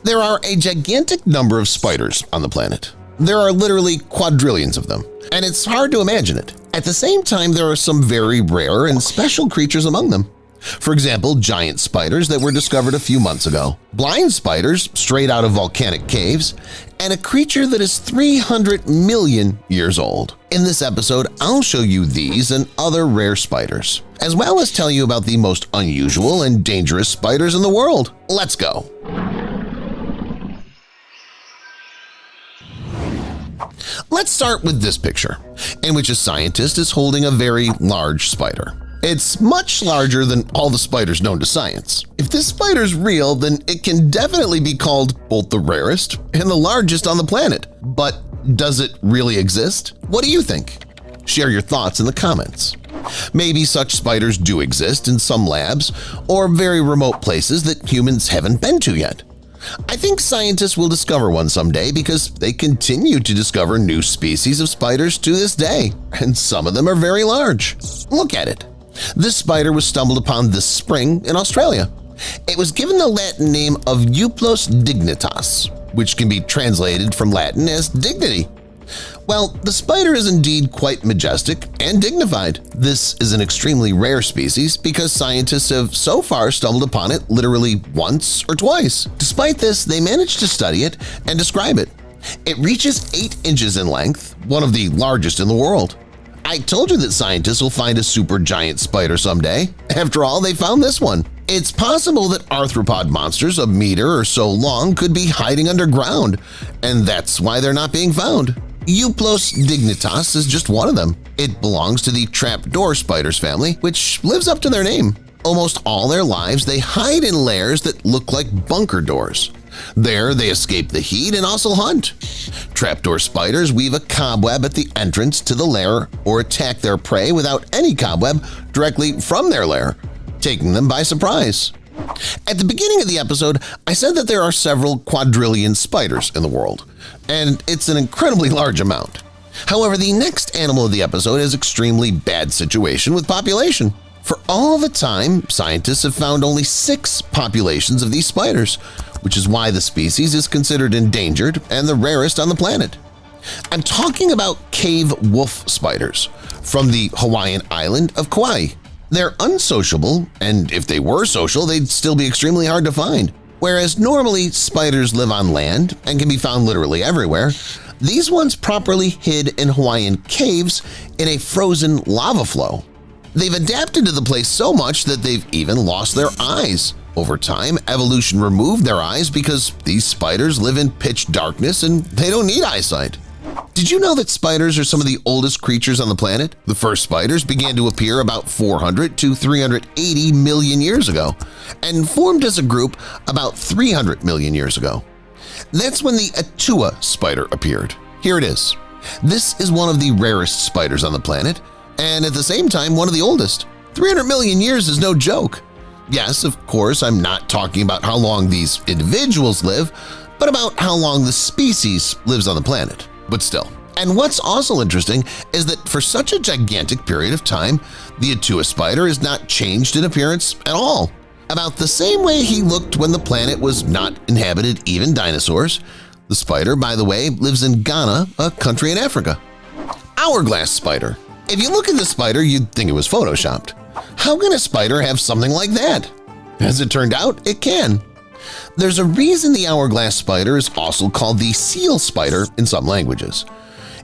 There are a gigantic number of spiders on the planet. There are literally quadrillions of them, and it's hard to imagine it. At the same time, there are some very rare and special creatures among them. For example, giant spiders that were discovered a few months ago, blind spiders straight out of volcanic caves, and a creature that is 300 million years old. In this episode, I'll show you these and other rare spiders, as well as tell you about the most unusual and dangerous spiders in the world. Let's go! Let's start with this picture, in which a scientist is holding a very large spider. It's much larger than all the spiders known to science. If this spider's real, then it can definitely be called both the rarest and the largest on the planet. But does it really exist? What do you think? Share your thoughts in the comments. Maybe such spiders do exist in some labs or very remote places that humans haven't been to yet. I think scientists will discover one someday because they continue to discover new species of spiders to this day, and some of them are very large. Look at it. This spider was stumbled upon this spring in Australia. It was given the Latin name of Euplos dignitas, which can be translated from Latin as dignity. Well, the spider is indeed quite majestic and dignified. This is an extremely rare species because scientists have so far stumbled upon it literally once or twice. Despite this, they managed to study it and describe it. It reaches 8 inches in length, one of the largest in the world. I told you that scientists will find a supergiant spider someday. After all, they found this one. It's possible that arthropod monsters a meter or so long could be hiding underground, and that's why they're not being found. Euplos dignitas is just one of them. It belongs to the trapdoor spiders family, which lives up to their name. Almost all their lives, they hide in lairs that look like bunker doors. There, they escape the heat and also hunt. Trapdoor spiders weave a cobweb at the entrance to the lair or attack their prey without any cobweb directly from their lair, taking them by surprise. At the beginning of the episode, I said that there are several quadrillion spiders in the world, and it's an incredibly large amount. However, the next animal of the episode is an extremely bad situation with population. For all the time, scientists have found only 6 populations of these spiders, which is why the species is considered endangered and the rarest on the planet. I'm talking about cave wolf spiders from the Hawaiian island of Kauai. They're unsociable, and if they were social, they'd still be extremely hard to find. Whereas normally spiders live on land and can be found literally everywhere, these ones properly hid in Hawaiian caves in a frozen lava flow. They've adapted to the place so much that they've even lost their eyes. Over time, evolution removed their eyes because these spiders live in pitch darkness and they don't need eyesight. Did you know that spiders are some of the oldest creatures on the planet? The first spiders began to appear about 400 to 380 million years ago and formed as a group about 300 million years ago. That's when the Atua spider appeared. Here it is. This is one of the rarest spiders on the planet, and at the same time one of the oldest. 300 million years is no joke. Yes, of course, I'm not talking about how long these individuals live, but about how long the species lives on the planet. But still. And what's also interesting is that for such a gigantic period of time, the Atua spider has not changed in appearance at all. About the same way he looked when the planet was not inhabited, even dinosaurs. The spider, by the way, lives in Ghana, a country in Africa. Hourglass spider. If you look at the spider, you'd think it was photoshopped. How can a spider have something like that? As it turned out, it can. There's a reason the hourglass spider is also called the seal spider in some languages.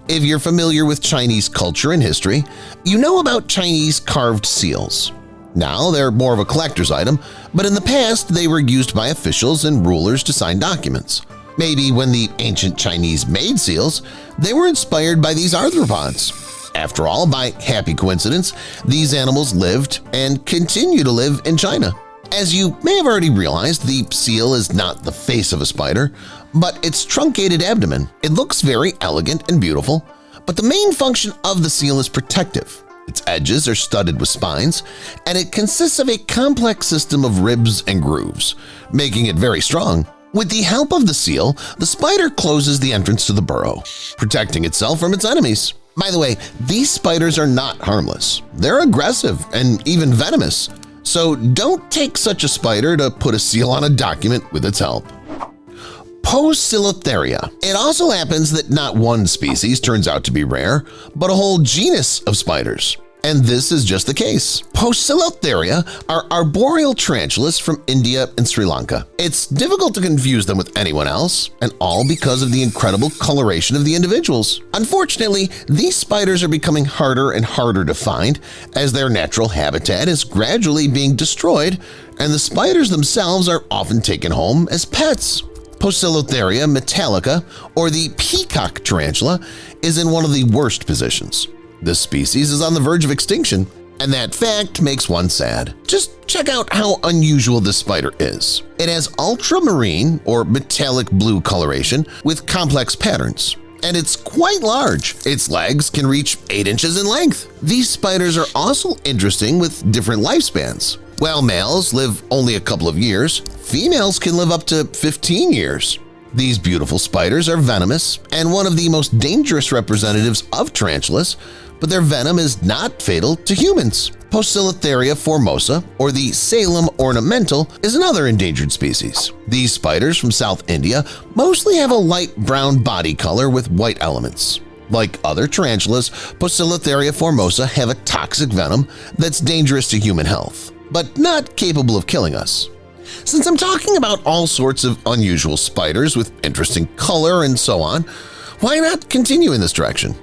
If you're familiar with Chinese culture and history, you know about Chinese carved seals. Now they're more of a collector's item, but in the past they were used by officials and rulers to sign documents. Maybe when the ancient Chinese made seals, they were inspired by these arthropods. After all, by happy coincidence, these animals lived and continue to live in China. As you may have already realized, the seal is not the face of a spider, but its truncated abdomen. It looks very elegant and beautiful, but the main function of the seal is protective. Its edges are studded with spines, and it consists of a complex system of ribs and grooves, making it very strong. With the help of the seal, the spider closes the entrance to the burrow, protecting itself from its enemies. By the way, these spiders are not harmless. They're aggressive and even venomous. So don't take such a spider to put a seal on a document with its help. Poecilotheria. It also happens that not one species turns out to be rare, but a whole genus of spiders. And this is just the case. Poecilotheria are arboreal tarantulas from India and Sri Lanka. It's difficult to confuse them with anyone else, and all because of the incredible coloration of the individuals. Unfortunately, these spiders are becoming harder and harder to find as their natural habitat is gradually being destroyed, and the spiders themselves are often taken home as pets. Poecilotheria metallica, or the peacock tarantula, is in one of the worst positions. This species is on the verge of extinction, and that fact makes one sad. Just check out how unusual this spider is. It has ultramarine or metallic blue coloration with complex patterns, and it's quite large. Its legs can reach 8 inches in length. These spiders are also interesting with different lifespans. While males live only a couple of years, females can live up to 15 years. These beautiful spiders are venomous and one of the most dangerous representatives of tarantulas, but their venom is not fatal to humans. Poecilotheria formosa, or the Salem ornamental, is another endangered species. These spiders from South India mostly have a light brown body color with white elements. Like other tarantulas, Poecilotheria formosa have a toxic venom that's dangerous to human health, but not capable of killing us. Since I'm talking about all sorts of unusual spiders with interesting color and so on, why not continue in this direction?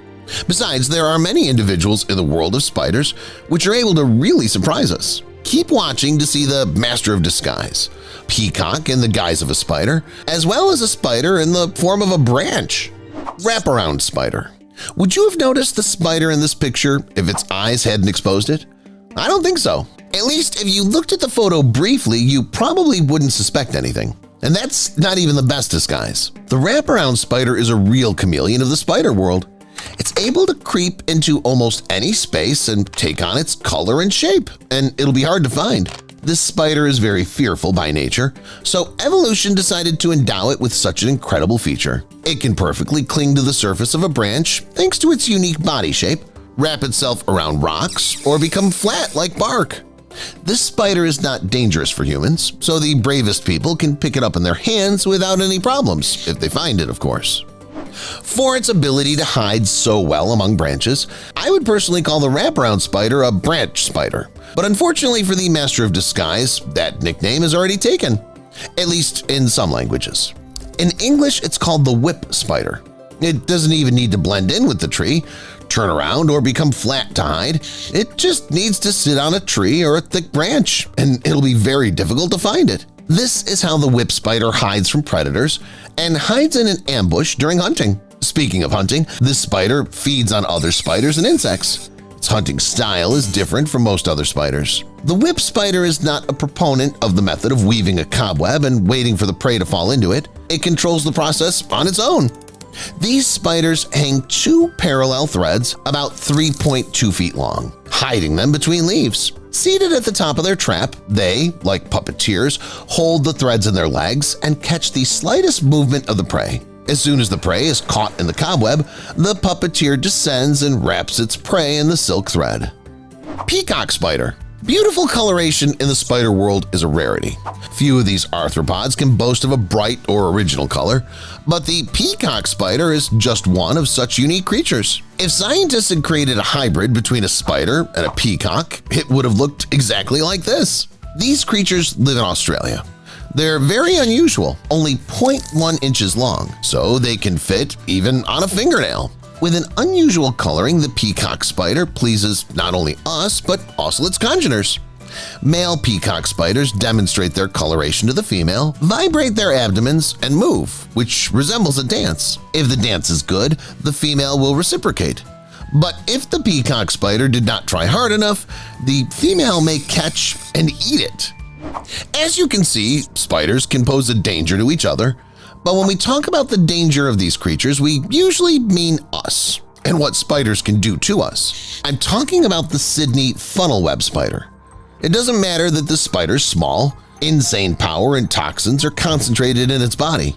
Besides, there are many individuals in the world of spiders which are able to really surprise us. Keep watching to see the Master of Disguise, peacock in the guise of a spider, as well as a spider in the form of a branch. Wraparound spider. Would you have noticed the spider in this picture if its eyes hadn't exposed it? I don't think so. At least if you looked at the photo briefly, you probably wouldn't suspect anything. And that's not even the best disguise. The wraparound spider is a real chameleon of the spider world. It's able to creep into almost any space and take on its color and shape, and it'll be hard to find. This spider is very fearful by nature, so evolution decided to endow it with such an incredible feature. It can perfectly cling to the surface of a branch thanks to its unique body shape, wrap itself around rocks, or become flat like bark. This spider is not dangerous for humans, so the bravest people can pick it up in their hands without any problems, if they find it, of course. For its ability to hide so well among branches, I would personally call the wraparound spider a branch spider. But unfortunately for the Master of Disguise, that nickname is already taken, at least in some languages. In English, it's called the whip spider. It doesn't even need to blend in with the tree, turn around, or become flat to hide. It just needs to sit on a tree or a thick branch, and it'll be very difficult to find it. This is how the whip spider hides from predators and hides in an ambush during hunting. Speaking of hunting, this spider feeds on other spiders and insects. Its hunting style is different from most other spiders. The whip spider is not a proponent of the method of weaving a cobweb and waiting for the prey to fall into it. It controls the process on its own. These spiders hang 2 parallel threads about 3.2 feet long, hiding them between leaves. Seated at the top of their trap, they, like puppeteers, hold the threads in their legs and catch the slightest movement of the prey. As soon as the prey is caught in the cobweb, the puppeteer descends and wraps its prey in the silk thread. Peacock spider. Beautiful coloration in the spider world is a rarity. Few of these arthropods can boast of a bright or original color, but the peacock spider is just one of such unique creatures. If scientists had created a hybrid between a spider and a peacock, it would have looked exactly like this. These creatures live in Australia. They're very unusual, only 0.1 inches long, so they can fit even on a fingernail. With an unusual coloring, the peacock spider pleases not only us, but also its congeners. Male peacock spiders demonstrate their coloration to the female, vibrate their abdomens, and move, which resembles a dance. If the dance is good, the female will reciprocate. But if the peacock spider did not try hard enough, the female may catch and eat it. As you can see, spiders can pose a danger to each other. But when we talk about the danger of these creatures, we usually mean us and what spiders can do to us. I'm talking about the Sydney funnel web spider. It doesn't matter that the spider's small, insane power and toxins are concentrated in its body.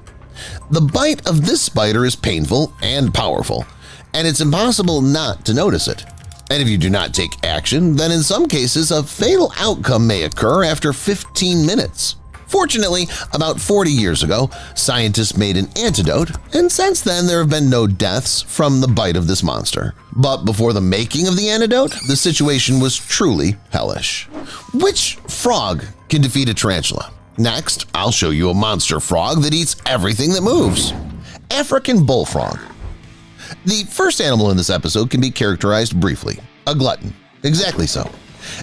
The bite of this spider is painful and powerful, and it's impossible not to notice it. And if you do not take action, then in some cases a fatal outcome may occur after 15 minutes. Fortunately, about 40 years ago, scientists made an antidote, and since then there have been no deaths from the bite of this monster. But before the making of the antidote, the situation was truly hellish. Which frog can defeat a tarantula? Next, I'll show you a monster frog that eats everything that moves. African bullfrog. The first animal in this episode can be characterized briefly, a glutton. Exactly so.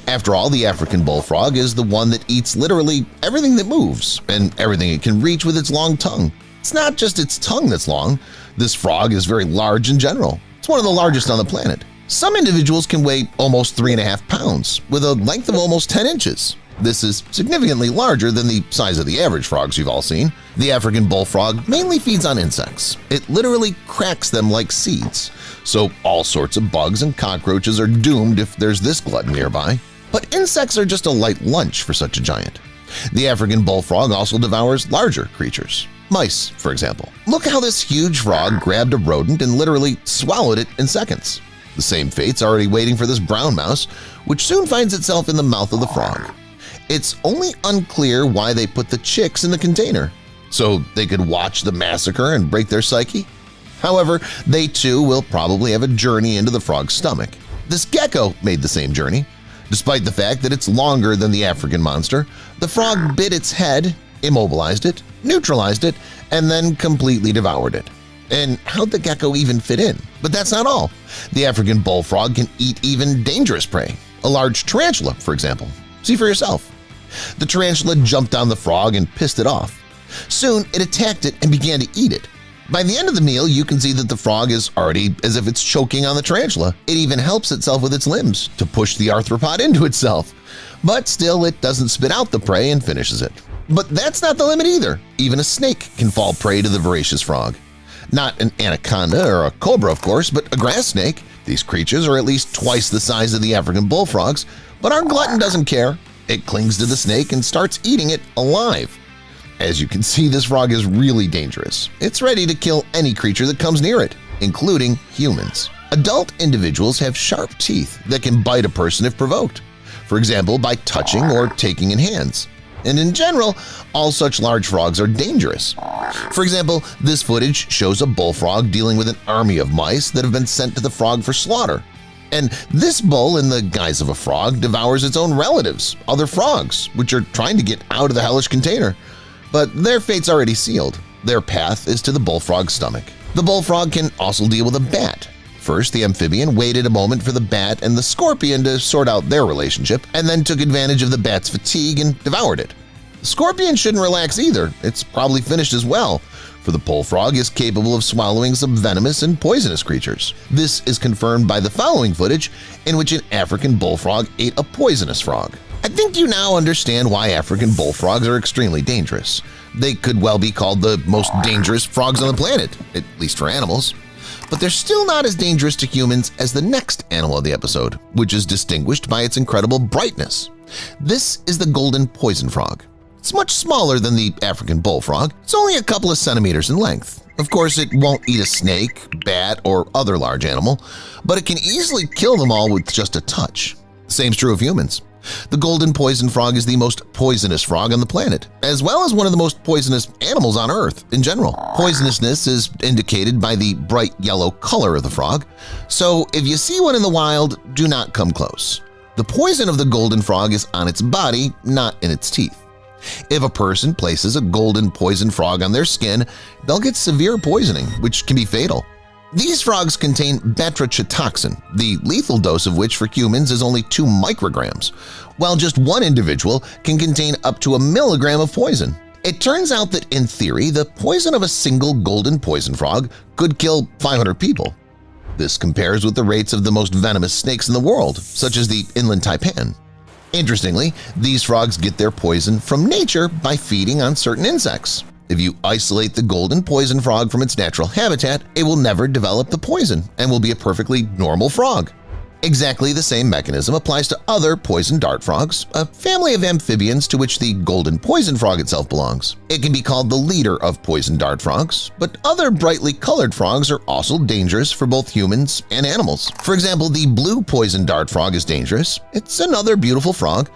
After all, the African bullfrog is the one that eats literally everything that moves and everything it can reach with its long tongue. It's not just its tongue that's long. This frog is very large in general. It's one of the largest on the planet. Some individuals can weigh almost 3.5 pounds with a length of almost 10 inches. This is significantly larger than the size of the average frogs you've all seen. The African bullfrog mainly feeds on insects. It literally cracks them like seeds. So all sorts of bugs and cockroaches are doomed if there's this glutton nearby. But insects are just a light lunch for such a giant. The African bullfrog also devours larger creatures. Mice, for example. Look how this huge frog grabbed a rodent and literally swallowed it in seconds. The same fate's already waiting for this brown mouse, which soon finds itself in the mouth of the frog. It's only unclear why they put the chicks in the container, so they could watch the massacre and break their psyche. However, they too will probably have a journey into the frog's stomach. This gecko made the same journey. Despite the fact that it's longer than the African monster, the frog bit its head, immobilized it, neutralized it, and then completely devoured it. And how'd the gecko even fit in? But that's not all. The African bullfrog can eat even dangerous prey, a large tarantula, for example. See for yourself. The tarantula jumped on the frog and pissed it off. Soon, it attacked it and began to eat it. By the end of the meal, you can see that the frog is already as if it's choking on the tarantula. It even helps itself with its limbs to push the arthropod into itself. But still, it doesn't spit out the prey and finishes it. But that's not the limit either. Even a snake can fall prey to the voracious frog. Not an anaconda or a cobra, of course, but a grass snake. These creatures are at least twice the size of the African bullfrogs, but our glutton doesn't care. It clings to the snake and starts eating it alive. As you can see, this frog is really dangerous. It's ready to kill any creature that comes near it, including humans. Adult individuals have sharp teeth that can bite a person if provoked, for example by touching or taking in hands. And in general, all such large frogs are dangerous. For example, this footage shows a bullfrog dealing with an army of mice that have been sent to the frog for slaughter. And this bull, in the guise of a frog, devours its own relatives, other frogs, which are trying to get out of the hellish container. But their fate's already sealed. Their path is to the bullfrog's stomach. The bullfrog can also deal with a bat. First, the amphibian waited a moment for the bat and the scorpion to sort out their relationship, and then took advantage of the bat's fatigue and devoured it. The scorpion shouldn't relax either. It's probably finished as well, for the bullfrog is capable of swallowing some venomous and poisonous creatures. This is confirmed by the following footage in which an African bullfrog ate a poisonous frog. I think you now understand why African bullfrogs are extremely dangerous. They could well be called the most dangerous frogs on the planet, at least for animals. But they're still not as dangerous to humans as the next animal of the episode, which is distinguished by its incredible brightness. This is the golden poison frog. It's much smaller than the African bullfrog. It's only a couple of centimeters in length. Of course, it won't eat a snake, bat, or other large animal, but it can easily kill them all with just a touch. Same's true of humans. The golden poison frog is the most poisonous frog on the planet, as well as one of the most poisonous animals on Earth in general. Poisonousness is indicated by the bright yellow color of the frog, so if you see one in the wild, do not come close. The poison of the golden frog is on its body, not in its teeth. If a person places a golden poison frog on their skin, they'll get severe poisoning, which can be fatal. These frogs contain batrachotoxin, the lethal dose of which for humans is only 2 micrograms, while just one individual can contain up to 1 milligram of poison. It turns out that in theory, the poison of a single golden poison frog could kill 500 people. This compares with the rates of the most venomous snakes in the world, such as the inland taipan. Interestingly, these frogs get their poison from nature by feeding on certain insects. If you isolate the golden poison frog from its natural habitat, it will never develop the poison and will be a perfectly normal frog. Exactly the same mechanism applies to other poison dart frogs, a family of amphibians to which the golden poison frog itself belongs. It can be called the leader of poison dart frogs, but other brightly colored frogs are also dangerous for both humans and animals. For example, the blue poison dart frog is dangerous. It's another beautiful frog,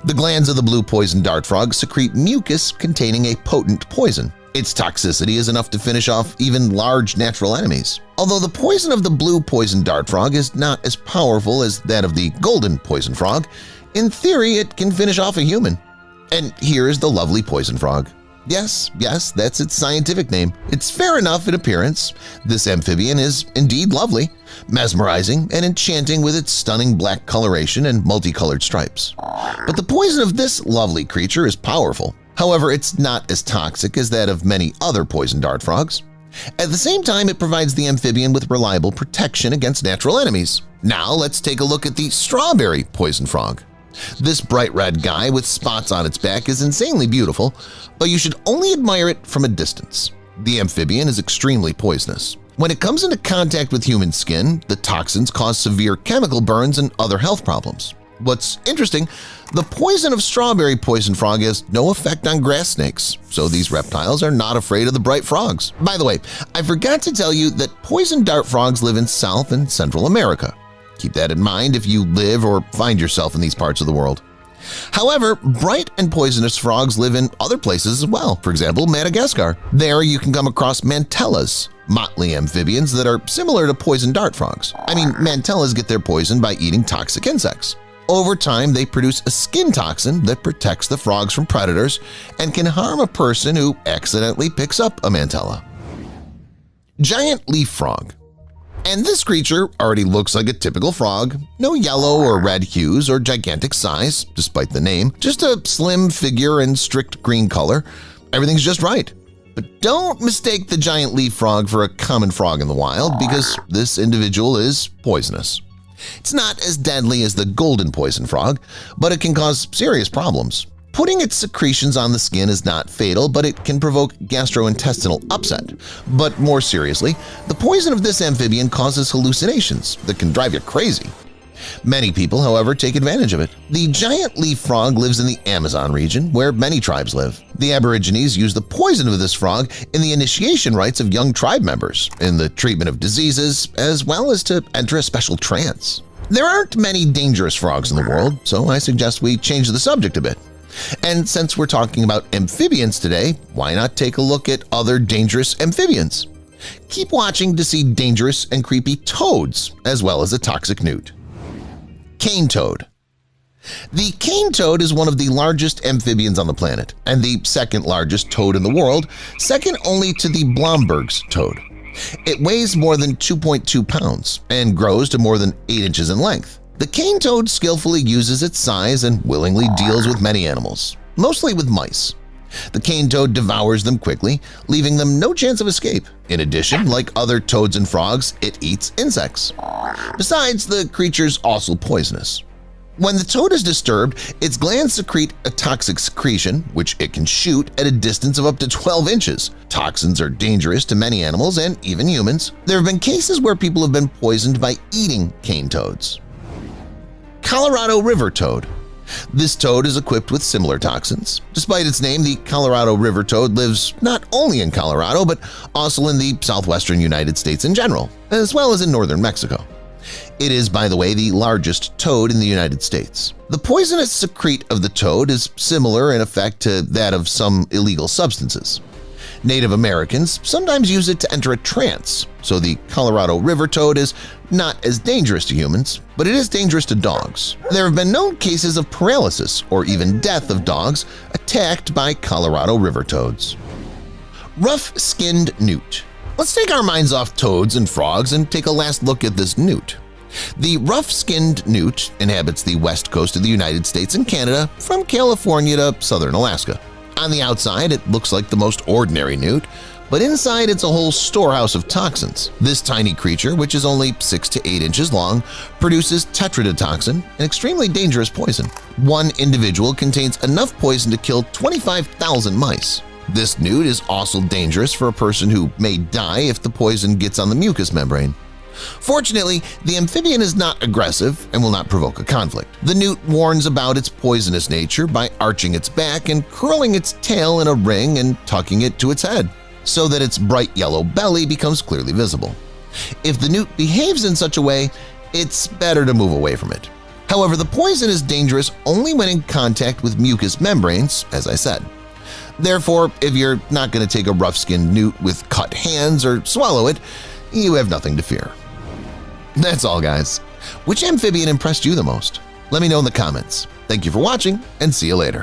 The glands of the blue poison dart frog secrete mucus containing a potent poison. Its toxicity is enough to finish off even large natural enemies. Although the poison of the blue poison dart frog is not as powerful as that of the golden poison frog, in theory it can finish off a human. And here is the lovely poison frog. Yes, that's its scientific name. It's fair enough in appearance. This amphibian is indeed lovely, mesmerizing and enchanting with its stunning black coloration and multicolored stripes. But the poison of this lovely creature is powerful. However, it's not as toxic as that of many other poison dart frogs. At the same time, it provides the amphibian with reliable protection against natural enemies. Now let's take a look at the strawberry poison frog. This bright red guy with spots on its back is insanely beautiful, but you should only admire it from a distance. The amphibian is extremely poisonous. When it comes into contact with human skin, the toxins cause severe chemical burns and other health problems. What's interesting, the poison of strawberry poison frog has no effect on grass snakes, so these reptiles are not afraid of the bright frogs. By the way, I forgot to tell you that poison dart frogs live in South and Central America. Keep that in mind if you live or find yourself in these parts of the world. However, bright and poisonous frogs live in other places as well, for example, Madagascar. There you can come across mantellas, motley amphibians that are similar to poison dart frogs. I mean, mantellas get their poison by eating toxic insects. Over time, they produce a skin toxin that protects the frogs from predators and can harm a person who accidentally picks up a mantella. Giant leaf frog. And this creature already looks like a typical frog, no yellow or red hues or gigantic size, despite the name, just a slim figure and strict green color. Everything's just right. But don't mistake the giant leaf frog for a common frog in the wild because this individual is poisonous. It's not as deadly as the golden poison frog, but it can cause serious problems. Putting its secretions on the skin is not fatal, but it can provoke gastrointestinal upset. But more seriously, the poison of this amphibian causes hallucinations that can drive you crazy. Many people, however, take advantage of it. The giant leaf frog lives in the Amazon region, where many tribes live. The Aborigines use the poison of this frog in the initiation rites of young tribe members, in the treatment of diseases, as well as to enter a special trance. There aren't many dangerous frogs in the world, so I suggest we change the subject a bit. And since we're talking about amphibians today, why not take a look at other dangerous amphibians? Keep watching to see dangerous and creepy toads, as well as a toxic newt. Cane toad. The cane toad is one of the largest amphibians on the planet and the second largest toad in the world, second only to the Blomberg's toad. It weighs more than 2.2 pounds and grows to more than 8 inches in length. The cane toad skillfully uses its size and willingly deals with many animals, mostly with mice. The cane toad devours them quickly, leaving them no chance of escape. In addition, like other toads and frogs, it eats insects. Besides, the creature's also poisonous. When the toad is disturbed, its glands secrete a toxic secretion, which it can shoot at a distance of up to 12 inches. Toxins are dangerous to many animals and even humans. There have been cases where people have been poisoned by eating cane toads. Colorado river toad. This toad is equipped with similar toxins. Despite its name, the Colorado river toad lives not only in Colorado but also in the southwestern United States in general, as well as in northern Mexico. It is, by the way, the largest toad in the United States. The poisonous secrete of the toad is similar in effect to that of some illegal substances. Native Americans sometimes use it to enter a trance, so the Colorado river toad is not as dangerous to humans, but it is dangerous to dogs. There have been known cases of paralysis or even death of dogs attacked by Colorado river toads. Rough-skinned newt. Let's take our minds off toads and frogs and take a last look at this newt. The rough-skinned newt inhabits the west coast of the United States and Canada from California to southern Alaska. On the outside, it looks like the most ordinary newt, but inside it's a whole storehouse of toxins. This tiny creature, which is only 6 to 8 inches long, produces tetrodotoxin, an extremely dangerous poison. One individual contains enough poison to kill 25,000 mice. This newt is also dangerous for a person who may die if the poison gets on the mucous membrane. Fortunately, the amphibian is not aggressive and will not provoke a conflict. The newt warns about its poisonous nature by arching its back and curling its tail in a ring and tucking it to its head, so that its bright yellow belly becomes clearly visible. If the newt behaves in such a way, it's better to move away from it. However, the poison is dangerous only when in contact with mucous membranes, as I said. Therefore, if you're not going to take a rough-skinned newt with cut hands or swallow it, you have nothing to fear. That's all, guys. Which amphibian impressed you the most? Let me know in the comments. Thank you for watching, and see you later.